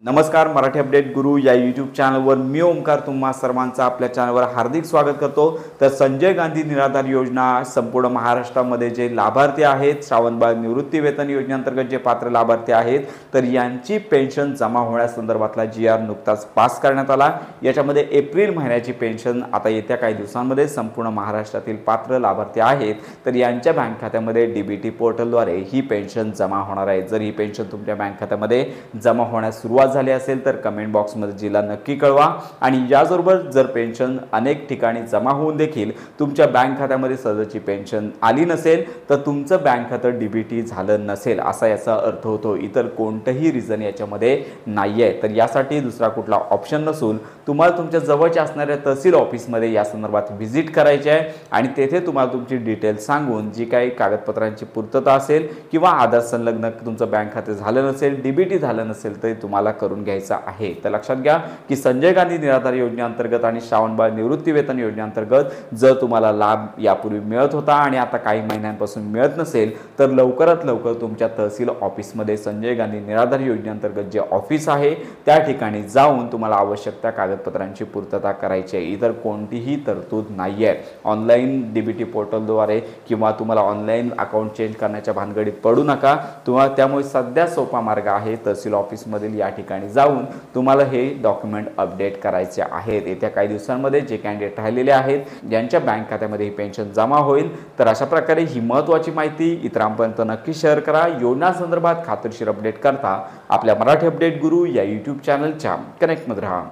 नमस्कार, मराठी अपडेट गुरु या यूट्यूब चॅनलवर मी ओमकार तुम्हा सर्वांचं आपल्या चॅनलवर हार्दिक स्वागत करतो। तर संजय गांधी निराधार योजना संपूर्ण महाराष्ट्रामध्ये जे लाभार्थी आहेत, श्रावणबाळ निवृत्ती वेतन योजनेअंतर्गत जे पात्र लाभार्थी आहेत, तर यांची पेन्शन जमा होण्यासंदर्भातला जी नुकताच पास करण्यात आला। याच्यामध्ये एप्रिल महिन्याची पेन्शन आता येत्या काही दिवसांमध्ये संपूर्ण महाराष्ट्रातील पात्र लाभार्थी आहेत, तर यांच्या बँक खात्यामध्ये डीबीटी पोर्टलद्वारे ही पेन्शन जमा होणार आहे। जर ही पेन्शन तुमच्या बँक खात्यामध्ये जमा होण्यास सुरुवात झाली असेल तर कमेंट बॉक्समध्ये जिल्हा नक्की कळवा। आणि याचबरोबर जर पेन्शन अनेक ठिकाणी जमा होऊन देखील तुमच्या बँक खात्यामध्ये सदरची पेन्शन आली नसेल तर तुमचं बँक खातं डीबीटी झालं नसेल असा याचा अर्थ होतो। इतर कोणतंही रिझन याच्यामध्ये नाहीये। तर यासाठी दुसरा कुठला ऑप्शन नसून तुम्हाला तुमच्या जवळच्या असणाऱ्या तहसील ऑफिसमध्ये या संदर्भात व्हिजिट करायची आहे आणि तेथे तुम्हाला तुमची डिटेल सांगून जी काही कागदपत्रांची पूर्तता असेल किंवा आधार संलग्न तुमचं बँक खाते झालं नसेल, डीबीटी झालं नसेल तर तुम्हाला करून घ्यायचा आहे। तर लक्षात घ्या की संजय गांधी निराधार योजनेअंतर्गत आणि श्रावणबाळ निवृत्ती वेतन योजनेअंतर्गत जर तुम्हाला लाभ यापूर्वी मिळत होता आणि आता काही महिन्यांपासून मिळत नसेल तर लवकरात लवकर तुमच्या तहसील ऑफिसमध्ये संजय गांधी निराधार योजनेअंतर्गत जे ऑफिस आहे त्या ठिकाणी जाऊन तुम्हाला आवश्यक त्या कागदपत्रांची पूर्तता करायची आहे। इतर कोणतीही तरतूद नाहीये। ऑनलाईन डीबीटी पोर्टलद्वारे किंवा तुम्हाला ऑनलाईन अकाउंट चेंज करण्याच्या भानगडीत पडू नका। तुम्हाला त्यामुळे सध्या सोपा मार्ग आहे तहसील ऑफिसमधील या ठिकाणी जाऊन तुम्हाला हे डॉक्युमेंट अपडेट करायचे आहेत। येत्या काही दिवसांमध्ये जे कॅन्डिडेट राहिलेले आहेत ज्यांच्या बँक खात्यामध्ये ही पेन्शन जमा होईल, तर अशा प्रकारे ही महत्त्वाची माहिती इतरांपर्यंत नक्की शेअर करा। योजना संदर्भात खात्रीशीर अपडेट करता आपल्या मराठी अपडेट गुरु या यूट्यूब चॅनलच्या कनेक्टमध्ये राहा।